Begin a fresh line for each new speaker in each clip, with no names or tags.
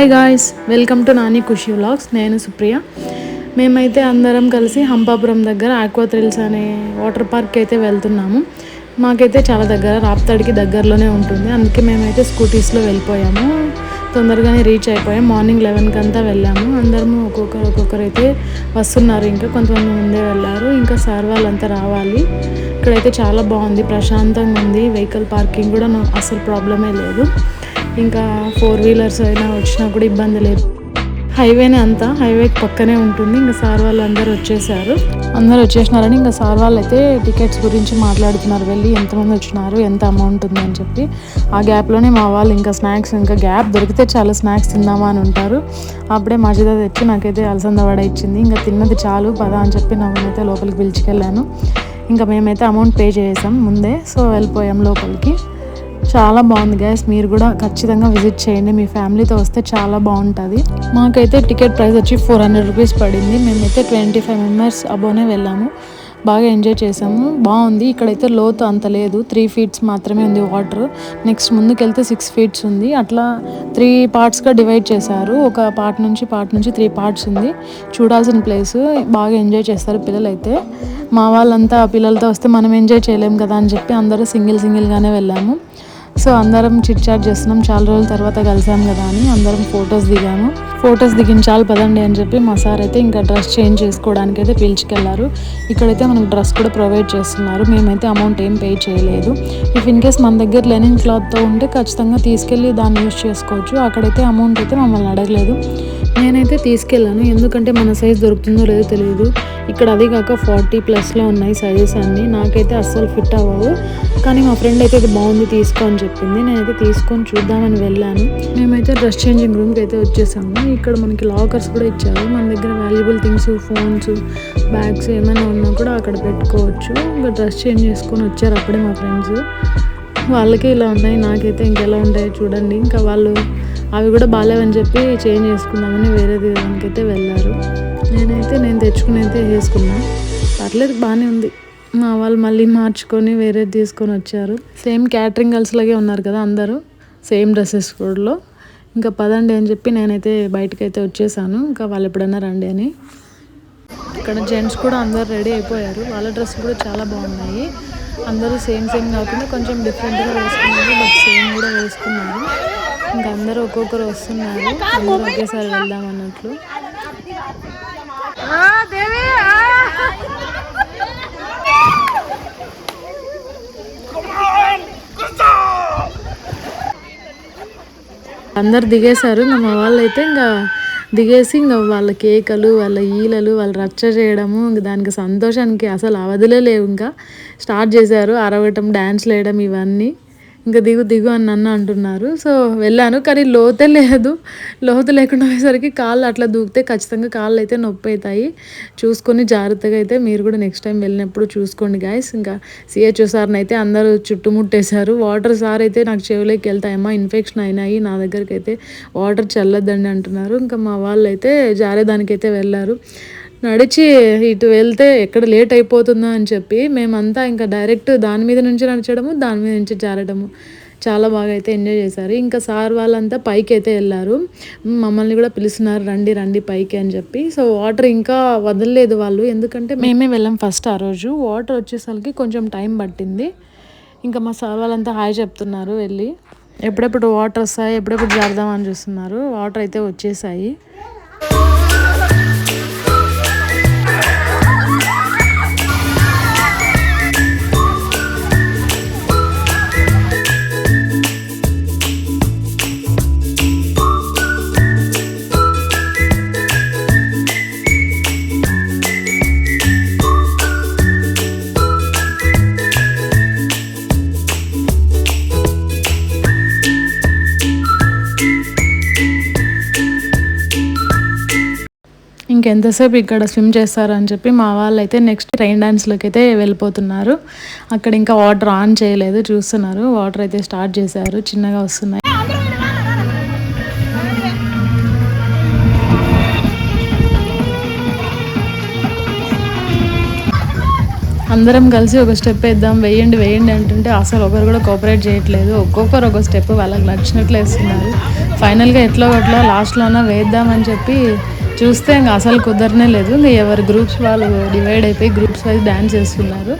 Hi guys, welcome to Nani Khushi vlogs. నేను సుప్రియ. మేమైతే అందరం కలిసి హంపాపురం దగ్గర ఆక్వా థ్రిల్స్ అనే వాటర్ పార్క్ అయితే వెళ్తున్నాము. మాకైతే చాలా దగ్గర, రాప్తాడికి దగ్గరలోనే ఉంటుంది. అందుకే మేమైతే స్కూటీస్లో వెళ్ళిపోయాము. తొందరగానే రీచ్ అయిపోయాం. మార్నింగ్ 11కి అంతా వెళ్ళాము. అందరము ఒక్కొక్కరు అయితే వస్తున్నారు. ఇంకా కొంతమంది ముందే వెళ్ళారు. ఇంకా సార్ వాళ్ళంతా రావాలి. ఇక్కడైతే చాలా బాగుంది, ప్రశాంతంగా ఉంది. వెహికల్ పార్కింగ్ కూడా అసలు ప్రాబ్లమే లేదు. ఇంకా 4 వీలర్స్ అయినా వచ్చినా కూడా ఇబ్బంది లేదు. హైవేనే అంతా, హైవేకి పక్కనే ఉంటుంది. ఇంకా సార్ వాళ్ళు అందరూ వచ్చేసినారని ఇంకా సార్ వాళ్ళు అయితే టికెట్స్ గురించి మాట్లాడుతున్నారు. వెళ్ళి ఎంతమంది వచ్చినారు, ఎంత అమౌంట్ ఉంది అని చెప్పి. ఆ గ్యాప్లోనే మా వాళ్ళు ఇంకా స్నాక్స్, ఇంకా గ్యాప్ దొరికితే చాలా స్నాక్స్ తిందామా అని ఉంటారు. అప్పుడే మజిదా తెచ్చి నాకైతే అలసంద వడ ఇచ్చింది. ఇంకా తిన్నది చాలు పదా అని చెప్పి నన్నైతే లోపలికి పిలుచుకెళ్ళాను. ఇంకా మేమైతే అమౌంట్ పే చేసాం ముందే. సో వెళ్ళిపోయాం లోపలికి. చాలా బాగుంది గైస్, మీరు కూడా ఖచ్చితంగా విజిట్ చేయండి. మీ ఫ్యామిలీతో వస్తే చాలా బాగుంటుంది. మాకైతే టికెట్ ప్రైస్ వచ్చి 400 రూపీస్ పడింది. మేమైతే 25 మెంబర్స్ అబోనే వెళ్ళాము. బాగా ఎంజాయ్ చేసాము. బాగుంది. ఇక్కడైతే లోతు అంత లేదు, 3 ఫీట్స్ మాత్రమే ఉంది వాటర్. నెక్స్ట్ ముందుకెళ్తే 6 ఫీట్స్ ఉంది. అట్లా 3 పార్ట్స్గా డివైడ్ చేశారు. ఒక పార్ట్ నుంచి 3 పార్ట్స్ ఉంది. చూడాల్సిన ప్లేస్. బాగా ఎంజాయ్ చేస్తారు పిల్లలైతే. మా వాళ్ళంతా పిల్లలతో వస్తే మనం ఎంజాయ్ చేయలేం కదా అని చెప్పి అందరూ సింగిల్గానే వెళ్ళాము. సో అందరం చిట్ చాట్ చేస్తున్నాం. చాలా రోజుల తర్వాత కలిసాం కదా అని అందరం ఫొటోస్ దిగించాలి పదండి అని చెప్పి మా సార్ అయితే ఇంకా డ్రెస్ చేంజ్ చేసుకోవడానికి అయితే పిలుచుకెళ్లారు. ఇక్కడైతే మనకు డ్రెస్ కూడా ప్రొవైడ్ చేస్తున్నారు. మేమైతే అమౌంట్ ఏం పే చేయలేదు. ఇఫ్ ఇన్ కేస్ మన దగ్గర లెనిన్ క్లాత్తో ఉంటే ఖచ్చితంగా తీసుకెళ్ళి దాన్ని యూజ్ చేసుకోవచ్చు. అక్కడైతే అమౌంట్ అయితే మమ్మల్ని అడగలేదు. నేనైతే తీసుకెళ్ళాను, ఎందుకంటే మన సైజ్ దొరుకుతుందో లేదో తెలియదు. ఇక్కడ అది కాక 40+ ఉన్నాయి సైజెస్ అన్నీ. నాకైతే అస్సలు ఫిట్ అవ్వవు. కానీ మా ఫ్రెండ్ అయితే ఇది బాగుంది తీసుకో అని చెప్పింది. నేనైతే తీసుకొని చూద్దామని వెళ్ళాను. మేమైతే డ్రెస్ చేంజింగ్ రూమ్కి అయితే వచ్చేసాము. ఇక్కడ మనకి లాకర్స్ కూడా ఇచ్చారు. మన దగ్గర వాల్యుబుల్ థింగ్స్, ఫోన్స్, బ్యాగ్స్ ఏమైనా ఉన్నా కూడా అక్కడ పెట్టుకోవచ్చు. ఇంకా డ్రెస్ చేంజ్ చేసుకొని వచ్చారు అప్పుడే మా ఫ్రెండ్స్. వాళ్ళకి ఇలా ఉన్నాయి, నాకైతే ఇంకెలా ఉంటాయో చూడండి. ఇంకా వాళ్ళు అవి కూడా బాగాలేవని చెప్పి చేంజ్ చేసుకుందామని వేరేది దానికైతే వెళ్ళారు. నేను తెచ్చుకుని అయితే వేసుకున్నా. పర్లేదు, బాగానే ఉంది. మా వాళ్ళు మళ్ళీ మార్చుకొని వేరేది తీసుకొని వచ్చారు. సేమ్ క్యాటరింగ్ గర్ల్స్ లాగే ఉన్నారు కదా అందరూ, సేమ్ డ్రెస్సెస్ కూడా. ఇంకా పదండి అని చెప్పి నేనైతే బయటకైతే వచ్చేసాను. ఇంకా వాళ్ళు ఎప్పుడన్నా రండి అని. ఇక్కడ జెంట్స్ కూడా అందరు రెడీ అయిపోయారు. వాళ్ళ డ్రెస్ కూడా చాలా బాగున్నాయి. అందరూ సేమ్ కాకుండా కొంచెం డిఫరెంట్గా వేసుకున్నారు, బట్ సేమ్ కూడా వేసుకున్నారు. ఇంకా అందరూ ఒక్కొక్కరు వస్తున్నారు. అందరూ ఒకేసారి వెళ్దాం అన్నట్లు. అందరు దిగేశారు. ఇంకా మా వాళ్ళు అయితే ఇంకా దిగేసి ఇంకా వాళ్ళ కేకలు, వాళ్ళ ఈలలు, వాళ్ళు రచ్చ చేయడము, ఇంకా దానికి సంతోషానికి అసలు అవధులే లేవు. ఇంకా స్టార్ట్ చేశారు అరవటం, డ్యాన్స్లు వేయడం ఇవన్నీ. ఇంకా దిగు అని నన్ను అంటున్నారు. సో వెళ్ళాను, కానీ లోతే లేదు. లోతు లేకుండా పోయేసరికి కాళ్ళు అట్లా దూకితే ఖచ్చితంగా కాళ్ళు అయితే నొప్పి అవుతాయి. చూసుకొని జాగ్రత్తగా అయితే మీరు కూడా నెక్స్ట్ టైం వెళ్ళినప్పుడు చూసుకోండి గాయస్. ఇంకా సిహెచ్ఓ సార్ని అయితే అందరూ చుట్టుముట్టేశారు. వాటర్ సార్ అయితే నాకు చెవులోకి వెళ్తాయమ్మా, ఇన్ఫెక్షన్ అయినాయి, నా దగ్గరికి అయితే వాటర్ చల్లొద్దండి అంటున్నారు. ఇంకా మా వాళ్ళు అయితే జారేదానికైతే వెళ్ళారు. నడిచి ఇటు వెళ్తే ఎక్కడ లేట్ అయిపోతుందో అని చెప్పి మేమంతా ఇంకా డైరెక్ట్ దాని మీద నుంచి నడిచడము, దాని మీద నుంచి జారడము. చాలా బాగా అయితే ఎంజాయ్ చేశారు. ఇంకా సార్ వాళ్ళంతా పైకి అయితే వెళ్ళారు. మమ్మల్ని కూడా పిలుస్తున్నారు, రండి పైకి అని చెప్పి. సో వాటర్ ఇంకా వదలలేదు వాళ్ళు, ఎందుకంటే మేమే వెళ్ళాం ఫస్ట్. ఆ రోజు వాటర్ వచ్చేసరికి కొంచెం టైం పట్టింది. ఇంకా మా సార్ వాళ్ళంతా హాయ్ చెప్తున్నారు వెళ్ళి. ఎప్పుడెప్పుడు వాటర్ వస్తాయి, ఎప్పుడెప్పుడు జారుదామని చూస్తున్నారు. వాటర్ అయితే వచ్చేసాయి. ఇంకెంతసేపు ఇక్కడ స్విమ్ చేస్తారని చెప్పి మా వాళ్ళు అయితే నెక్స్ట్ రైన్ డాన్స్లోకి అయితే వెళ్ళిపోతున్నారు. అక్కడ ఇంకా వాటర్ ఆన్ చేయలేదు, చూస్తున్నారు. వాటర్ అయితే స్టార్ట్ చేశారు, చిన్నగా వస్తున్నాయి. అందరం కలిసి ఒక స్టెప్ వేద్దాం, వేయండి అంటుంటే అసలు ఒకరు కూడా కోఆపరేట్ చేయట్లేదు. ఒక్కొక్కరు ఒక స్టెప్ వాళ్ళకి నచ్చినట్లు వేస్తున్నారు. ఫైనల్గా ఎట్లా అట్లా లాస్ట్లోన వేద్దామని చెప్పి చూస్తే ఇంకా అసలు కుదరనే లేదు. ఇంకా ఎవరి గ్రూప్స్ వాళ్ళు డివైడ్ అయిపోయి గ్రూప్స్ వైజ్ డ్యాన్స్ చేస్తున్నారు.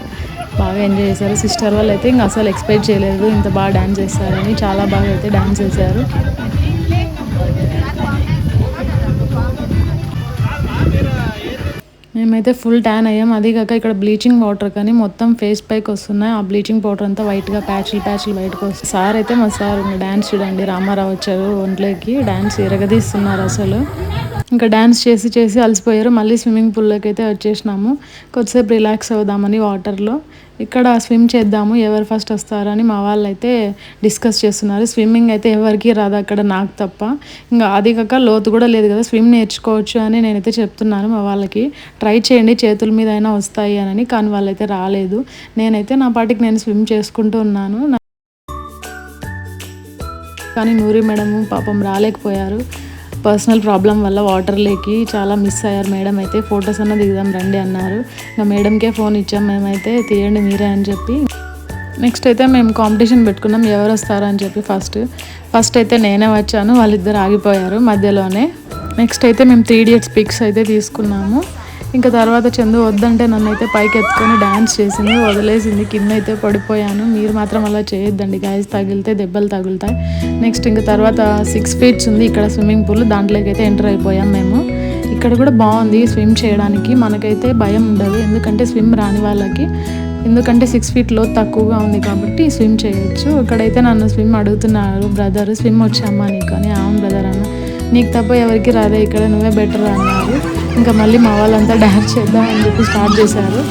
బాగా ఎంజాయ్ చేశారు. సిస్టర్ వాళ్ళు అయితే ఇంకా అసలు ఎక్స్పెక్ట్ చేయలేదు ఇంత బాగా డ్యాన్స్ చేస్తారని. చాలా బాగా అయితే డ్యాన్స్ చేశారు. మేమైతే ఫుల్ ట్యాన్ అయ్యాం. అది కాక ఇక్కడ బ్లీచింగ్ వాటర్ కానీ మొత్తం ఫేస్ పైకి వస్తున్నాయి. ఆ బ్లీచింగ్ పౌడర్ అంతా వైట్గా ప్యాచ్లు బయటకు వస్తుంది. సార్ అయితే మా సార్ డ్యాన్స్ చూడండి, రామారావు వచ్చారు ఒంట్లోకి డ్యాన్స్ ఎరగదీస్తున్నారు అసలు. ఇంకా డ్యాన్స్ చేసి అలసిపోయారు. మళ్ళీ స్విమ్మింగ్ పూల్లోకి అయితే వచ్చేసినాము. కొద్దిసేపు రిలాక్స్ అవుదామని వాటర్లో. ఇక్కడ స్విమ్ చేద్దాము, ఎవరు ఫస్ట్ వస్తారని మా వాళ్ళు అయితే డిస్కస్ చేస్తున్నారు. స్విమ్మింగ్ అయితే ఎవరికి రాదు అక్కడ, నాకు తప్ప. ఇంకా అది కాక లోతు కూడా లేదు కదా, స్విమ్ నేర్చుకోవచ్చు అని నేనైతే చెప్తున్నాను మా వాళ్ళకి. ట్రై చేయండి, చేతుల మీద అయినా వస్తాయి అని. కానీ వాళ్ళైతే రాలేదు. నేనైతే నా పాటికి నేను స్విమ్ చేసుకుంటూ ఉన్నాను. కానీ నూరి మేడము పాపం రాలేకపోయారు. పర్సనల్ ప్రాబ్లం వల్ల వాటర్లోకి చాలా మిస్ అయ్యారు. మేడం అయితే ఫొటోస్ అన్న దిగుదాం రండి అన్నారు. ఇంకా మేడంకే ఫోన్ ఇచ్చాం మేమైతే, తీయండి మీరే అని చెప్పి. నెక్స్ట్ అయితే మేము కాంపిటీషన్ పెట్టుకున్నాం ఎవరు వస్తారో అని చెప్పి. ఫస్ట్ అయితే నేనే వచ్చాను, వాళ్ళిద్దరు ఆగిపోయారు మధ్యలోనే. నెక్స్ట్ అయితే మేము 3 Idiots పిక్స్ అయితే తీసుకున్నాము. ఇంకా తర్వాత చందు వద్దంటే నన్ను అయితే పైకి ఎత్తుకొని డ్యాన్స్ చేసింది, వదిలేసింది. కింద అయితే పడిపోయాను. మీరు మాత్రం అలా చేయొద్దండి గాయస్, తగిలితే దెబ్బలు తగులుతాయి. నెక్స్ట్ ఇంకా తర్వాత 6 feet ఉంది ఇక్కడ స్విమ్మింగ్ పూల్, దాంట్లోకి అయితే ఎంటర్ అయిపోయాం మేము. ఇక్కడ కూడా బాగుంది స్విమ్ చేయడానికి, మనకైతే భయం ఉండదు. ఎందుకంటే స్విమ్ రాని వాళ్ళకి, ఎందుకంటే 6 feet లోతు తక్కువగా ఉంది కాబట్టి స్విమ్ చేయొచ్చు. ఇక్కడైతే నన్ను స్విమ్ అడుగుతున్నారు బ్రదర్, స్విమ్ వచ్చామ్మా నీకు అని. అవును బ్రదర్ అన్న, నీకు తప్ప ఎవరికి రాదే ఇక్కడ, నువ్వే బెటర్ అన్నారు. ఇంకా మళ్ళీ మా వాళ్ళంతా డాన్స్ చేద్దాం అని చెప్పి స్టార్ట్ చేశారు.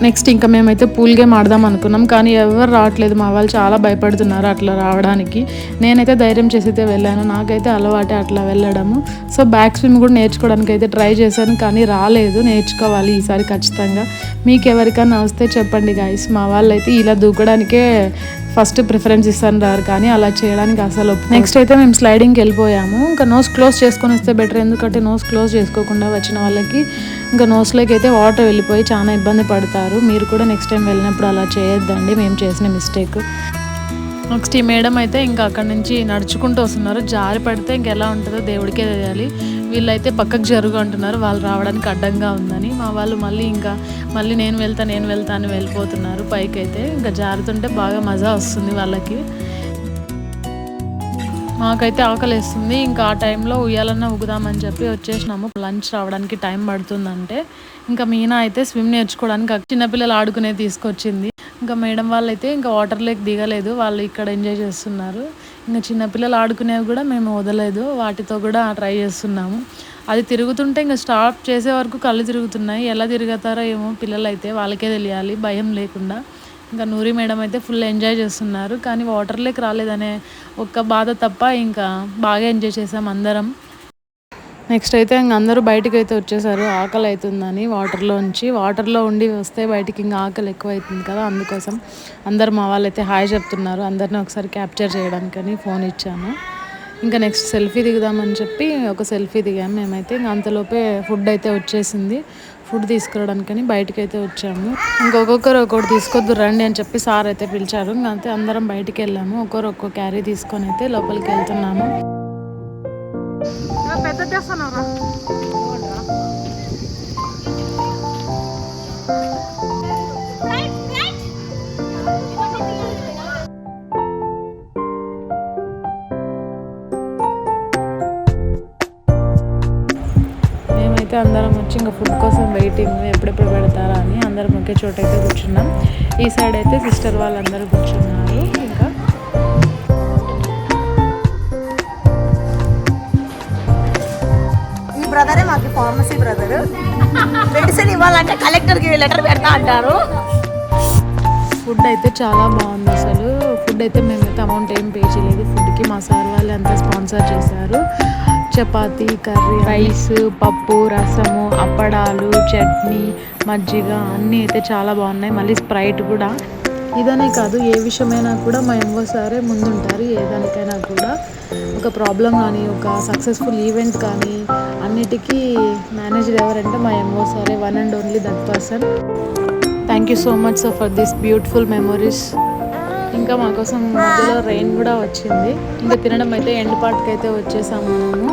నెక్స్ట్ ఇంకా మేమైతే పూల్ గేమ్ ఆడదాం అనుకున్నాం, కానీ ఎవరు రావట్లేదు. మా వాళ్ళు చాలా భయపడుతున్నారు అట్లా రావడానికి. నేనైతే ధైర్యం చేసి అయితే వెళ్ళాను, నాకైతే అలవాటే అట్లా వెళ్ళడము. సో బ్యాక్ స్విమ్ కూడా నేర్చుకోవడానికి అయితే ట్రై చేశాను, కానీ రాలేదు. నేర్చుకోవాలి ఈసారి ఖచ్చితంగా. మీకు ఎవరికైనా వస్తే చెప్పండి గాయస్. మా వాళ్ళు అయితే ఇలా దూకడానికే ఫస్ట్ ప్రిఫరెన్స్ ఇస్తాను, కానీ అలా చేయడానికి అసలు. నెక్స్ట్ అయితే మేము స్లైడింగ్కి వెళ్ళిపోయాము. ఇంకా నోస్ క్లోజ్ చేసుకొని వస్తే బెటర్, ఎందుకంటే నోస్ క్లోజ్ చేసుకోకుండా వచ్చిన వాళ్ళకి ఇంకా నోస్లోకి అయితే వాటర్ వెళ్ళిపోయి చాలా ఇబ్బంది పడతారు. మీరు కూడా నెక్స్ట్ టైం వెళ్ళినప్పుడు అలా చేయొద్దండి, మేము చేసిన మిస్టేక్. నెక్స్ట్ ఈ మేడం అయితే ఇంకా అక్కడ నుంచి నడుచుకుంటూ వస్తున్నారు. జారి పడితే ఇంకెలా ఉంటుందో దేవుడికే తెలియాలి. వీళ్ళైతే పక్కకు జరుగు అంటున్నారు, వాళ్ళు రావడానికి అడ్డంగా ఉందని. మా వాళ్ళు మళ్ళీ నేను వెళ్తా అని వెళ్ళిపోతున్నారు పైకి అయితే. ఇంకా జారుతుంటే బాగా మజా వస్తుంది వాళ్ళకి. మాకైతే ఆకలిస్తుంది. ఇంకా ఆ టైంలో ఉయ్యాలన్నా ఊగుదామని చెప్పి వచ్చేసినాము. లంచ్ రావడానికి టైం పడుతుందంటే ఇంకా మీనా అయితే స్విమ్ నేర్చుకోవడానికి చిన్నపిల్లలు ఆడుకునే తీసుకొచ్చింది. ఇంకా మేడం వాళ్ళైతే ఇంకా వాటర్లోకి దిగలేదు, వాళ్ళు ఇక్కడ ఎంజాయ్ చేస్తున్నారు. ఇంకా చిన్నపిల్లలు ఆడుకునేవి కూడా మేము వదలేదు, వాటితో కూడా ట్రై చేస్తున్నాము. అది తిరుగుతుంటే ఇంకా స్టాప్ చేసే వరకు కళ్ళు తిరుగుతున్నాయి. ఎలా తిరుగుతారో ఏమో పిల్లలు అయితే, వాళ్ళకే తెలియాలి భయం లేకుండా. ఇంకా నూరి మేడం అయితే ఫుల్ ఎంజాయ్ చేస్తున్నారు, కానీ వాటర్లోకి రాలేదనే ఒక్క బాధ తప్ప ఇంకా బాగా ఎంజాయ్ చేసాం అందరం. నెక్స్ట్ అయితే ఇంక అందరూ బయటకు అయితే వచ్చేసారు, ఆకలి అవుతుందని. వాటర్లో ఉండి వస్తే బయటికి ఇంకా ఆకలి ఎక్కువ అవుతుంది కదా, అందుకోసం అందరు మా వాళ్ళు అయితే హాయ్ చెప్తున్నారు. అందరినీ ఒకసారి క్యాప్చర్ చేయడానికని ఫోన్ ఇచ్చాను. ఇంకా నెక్స్ట్ సెల్ఫీ దిగుదామని చెప్పి ఒక సెల్ఫీ దిగాము మేమైతే. ఇంకా అంతలోపే ఫుడ్ అయితే వచ్చేసింది. ఫుడ్ తీసుకురావడానికని బయటకు అయితే వచ్చాము. ఇంకొకరు ఒక్కొక్కటి తీసుకొద్దు రండి అని చెప్పి సార్ అయితే పిలిచారు. ఇంకా అంతే అందరం బయటికి వెళ్ళాము. ఒక్కో క్యారీ తీసుకొని అయితే లోపలికి వెళ్తున్నాము. మేమైతే అందరం వచ్చి ఇంకా ఫుడ్ కోసం వెయిటింగ్, ఎప్పుడెప్పుడు పెడతారా అని. అందరం ఒకే చోట అయితే కూర్చున్నాం. ఈ సైడ్ అయితే సిస్టర్ వాళ్ళందరూ కూర్చున్నారు. ఇంకా
ఈ బ్రదరే మాకు ఫార్మసీ బ్రదర్, మెడిసిన్ ఇవ్వాలంటే కలెక్టర్కి లెటర్ పెడతా అంటారు.
ఫుడ్ అయితే చాలా బాగుంది అసలు. ఫుడ్ అయితే మేమైతే అమౌంట్ ఏం పే చేయలేదు ఫుడ్కి, మా సార్ వాళ్ళు అంతా స్పాన్సర్ చేశారు. చపాతీ, కర్రీ, రైస్, పప్పు, రసము, అప్పడాలు, చట్నీ, మజ్జిగ అన్నీ అయితే చాలా బాగున్నాయి. మళ్ళీ స్ప్రైట్ కూడా. ఇదనే కాదు, ఏ విషయమైనా కూడా మా ఎంఓ సారే ముందుంటారు. ఏదానికైనా కూడా ఒక ప్రాబ్లం కానీ, ఒక సక్సెస్ఫుల్ ఈవెంట్ కానీ అన్నిటికీ మేనేజర్ ఎవరంటే మా ఎంఓ సారే, one and only that person. Thank you so much sir for this beautiful memories. ఇంకా మా కోసం మధ్యలో రెయిన్ కూడా వచ్చింది. ఇంకా తినడం అయితే ఎండ్ పార్ట్కి అయితే వచ్చేసాము మేము.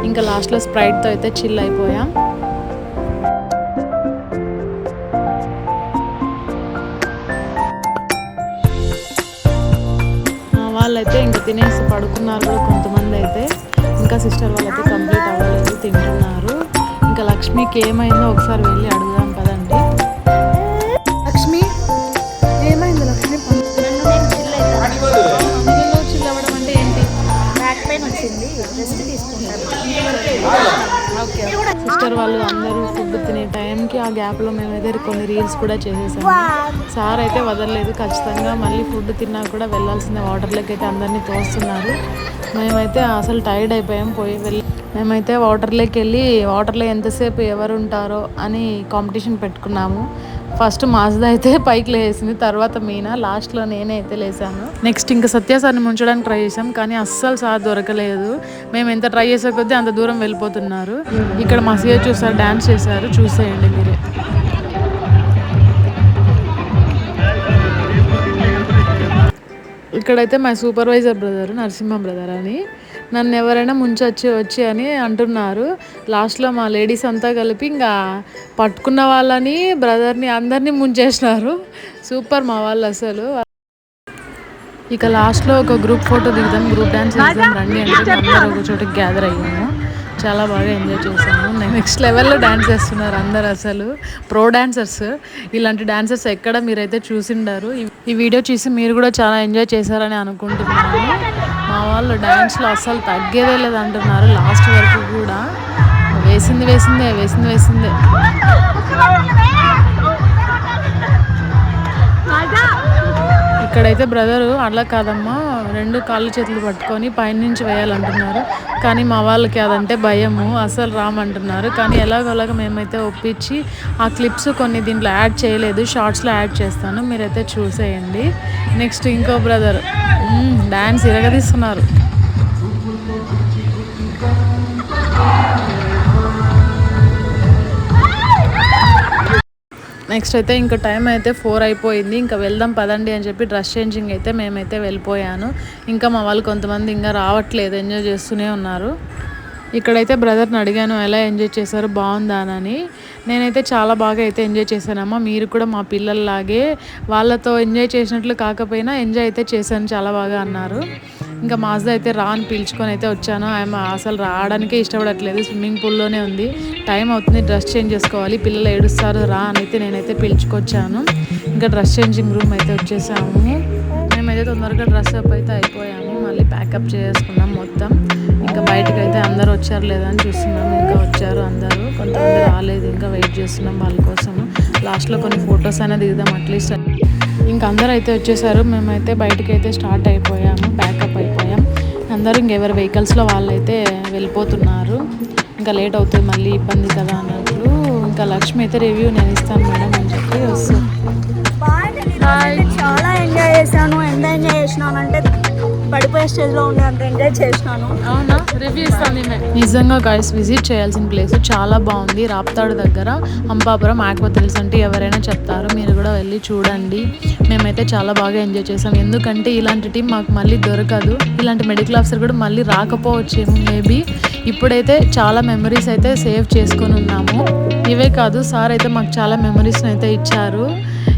ఇంకా లాస్ట్లో స్ప్రైట్తో అయితే చిల్ అయిపోయాం. వాళ్ళైతే ఇంకా తినేసి పడుకున్నారు కూడా కొంతమంది అయితే. ఇంకా సిస్టర్ వాళ్ళైతే కంప్లీట్ అవ్వలేదు, తింటున్నారు. ఇంకా లక్ష్మికి ఏమైందో ఒకసారి వెళ్ళి అడుగుదాం పదండి. లక్ష్మి ఏమైంది? లక్ష్మి చిల్ అవ్వడం అంటే ఏంటి?
బ్యాక్ పెయిన్ వచ్చింది, రెస్ట్ తీసుకుంటారు.
ఓకే. సిస్టర్ వాళ్ళు అందరూ ఫుడ్ తినే టైంకి ఆ గ్యాప్లో మేమైతే కొన్ని రీల్స్ కూడా చేసేసాము. సార్ అయితే వదలలేదు, ఖచ్చితంగా మళ్ళీ ఫుడ్ తిన్నా కూడా వెళ్ళాల్సిందే. వాటర్లోకి అయితే అందరినీ తోస్తున్నారు. మేమైతే అసలు టైర్డ్ అయిపోయాం. మేమైతే వాటర్లోకి వెళ్ళి వాటర్లో ఎంతసేపు ఎవరు ఉంటారో అని కాంపిటీషన్ పెట్టుకున్నాము. ఫస్ట్ మాజ్దా అయితే పైకి లేసింది, తర్వాత మీనా, లాస్ట్లో నేనే అయితే లేసాను. నెక్స్ట్ ఇంకా సత్య సార్ని ముంచడానికి ట్రై చేసాం, కానీ అస్సలు సార్ దొరకలేదు. మేము ఎంత ట్రై చేసే కొద్దీ అంత దూరం వెళ్ళిపోతున్నారు. ఇక్కడ మా సీఏ చూసారు, డ్యాన్స్ చేశారు, చూసేయండి మీరే. ఇక్కడైతే మా సూపర్వైజర్ బ్రదర్, నరసింహ బ్రదర్ అని, నన్ను ఎవరైనా వచ్చి అని అంటున్నారు. లాస్ట్లో మా లేడీస్ అంతా కలిపి ఇంకా పట్టుకున్న వాళ్ళని, బ్రదర్ని, అందరినీ ముంచేసినారు. సూపర్ మా వాళ్ళు అసలు. ఇక లాస్ట్లో ఒక గ్రూప్ ఫోటో దిగుదాం, గ్రూప్ డ్యాన్స్ చేద్దాం రండి అంటే అందరూ ఒక చోటకి గ్యాదర్ అయ్యాము. చాలా బాగా ఎంజాయ్ చేశాను. నెక్స్ట్ లెవెల్లో డ్యాన్స్ చేస్తున్నారు అందరు, అసలు ప్రో డాన్సర్స్. ఇలాంటి డాన్సర్స్ ఎక్కడ మీరైతే చూసిండారు. ఈ వీడియో చూసి మీరు కూడా చాలా ఎంజాయ్ చేశారని అనుకుంటున్నాను. మా వాళ్ళు డ్యాన్స్లో అస్సలు తగ్గేదే లేదంటున్నారు. లాస్ట్ వరకు కూడా వేసిందే. ఇక్కడైతే బ్రదరు అలా కాదమ్మా, 2 కాళ్ళు చేతులు పట్టుకొని పైనుంచి వేయాలంటున్నారు. కానీ మా వాళ్ళకి అదంటే భయము, అసలు రామంటున్నారు. కానీ ఎలాగోలాగా మేమైతే ఒప్పించి ఆ క్లిప్స్ కొన్ని దీంట్లో యాడ్ చేయలేదు, షార్ట్స్లో యాడ్ చేస్తాను, మీరైతే చూసేయండి. నెక్స్ట్ ఇంకో బ్రదర్ డ్యాన్స్ ఇరగదీస్తున్నారు. నెక్స్ట్ అయితే ఇంకా టైం అయితే 4 అయిపోయింది. ఇంకా వెళ్దాం పదండి అని చెప్పి డ్రెస్ చేంజింగ్ అయితే మేమైతే వెళ్ళిపోయాను. ఇంకా మా వాళ్ళు కొంతమంది ఇంకా రావట్లేదు, ఎంజాయ్ చేస్తూనే ఉన్నారు. ఇక్కడైతే బ్రదర్ని అడిగాను ఎలా ఎంజాయ్ చేశారు, బాగుందా అని. నేనైతే చాలా బాగా అయితే ఎంజాయ్ చేశానమ్మా, మీరు కూడా మా పిల్లల్లాగే వాళ్ళతో ఎంజాయ్ చేసినట్లు కాకపోయినా ఎంజాయ్ అయితే చేశాను చాలా బాగా అన్నారు. ఇంకా మాజ్దా అయితే రా అని పిలుచుకొని అయితే వచ్చాను. ఆమె అసలు రావడానికే ఇష్టపడట్లేదు, స్విమ్మింగ్ పూల్లోనే ఉంది. టైం అవుతుంది, డ్రెస్ చేంజ్ చేసుకోవాలి, పిల్లలు ఏడుస్తారు, రా అని అయితే నేనైతే పిలుచుకొచ్చాను. ఇంకా డ్రెస్ చేంజింగ్ రూమ్ అయితే వచ్చేసాము. మేమైతే తొందరగా డ్రెస్ అప్ అయితే అయిపోయాము, మళ్ళీ ప్యాకప్ చేసుకున్నాం మొత్తం. ఇంకా బయటకు అయితే అందరూ వచ్చారు లేదని చూస్తున్నాము. ఇంకా వచ్చారు అందరూ, కొంతమంది రాలేదు, ఇంకా వెయిట్ చేస్తున్నాం వాళ్ళ కోసము. లాస్ట్లో కొన్ని ఫొటోస్ అయినా దిగుదాం అట్లీస్ట్. ఇంకా అందరూ అయితే వచ్చేసారు. మేమైతే బయటకు అయితే స్టార్ట్ అయిపోయాము, ప్యాకప్ అయిపోయాం అందరూ. ఇంకెవరి వెహికల్స్లో వాళ్ళైతే వెళ్ళిపోతున్నారు. ఇంకా లేట్ అవుతుంది, మళ్ళీ ఇబ్బంది కదా అన్నట్లు. ఇంకా లక్ష్మి అయితే రివ్యూ నేను ఇస్తాను మేడం అని చెప్పి వస్తుంది.
చాలా ఎంజాయ్ చేశాను. ఎంత ఎంజాయ్ చేసినాను అంటే పడిపోయే స్టేజ్లో ఉండే అంత ఎంజాయ్ చేసినాను.
అవునా, రివ్యూ ఇస్తాను. నిజంగా గైస్ విజిట్ చేయాల్సిన ప్లేస్ చాలా బాగుంది. రాప్తాడు దగ్గర హంపాపురం ఆక్వాథ్రిల్స్ అంటే ఎవరైనా చెప్తారు, మీరు కూడా వెళ్ళి చూడండి. మేమైతే చాలా బాగా ఎంజాయ్ చేసాం. ఎందుకంటే ఇలాంటి టీం మాకు మళ్ళీ దొరకదు, ఇలాంటి మెడికల్ ఆఫీసర్ కూడా మళ్ళీ రాకపోవచ్చేమో మేబీ. ఇప్పుడైతే చాలా మెమరీస్ అయితే సేవ్ చేసుకొని ఉన్నాము. ఇవే కాదు, సార్ అయితే మాకు చాలా మెమరీస్ని అయితే ఇచ్చారు.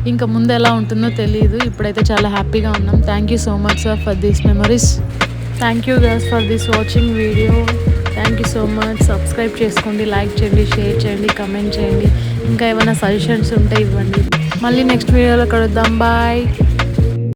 ఇంకా ముందు ఎలా ఉంటుందో తెలియదు, ఇప్పుడైతే చాలా హ్యాపీగా ఉన్నాం. Thank you so much sir for these memories. Thank you guys for this watching video. Thank you so much. Subscribe చేసుకోండి, లైక్ చేయండి, షేర్ చేయండి, కమెంట్ చేయండి. ఇంకా ఏమైనా సజెషన్స్ ఉంటే ఇవ్వండి. మళ్ళీ నెక్స్ట్ వీడియోలో కలుద్దాం. బాయ్.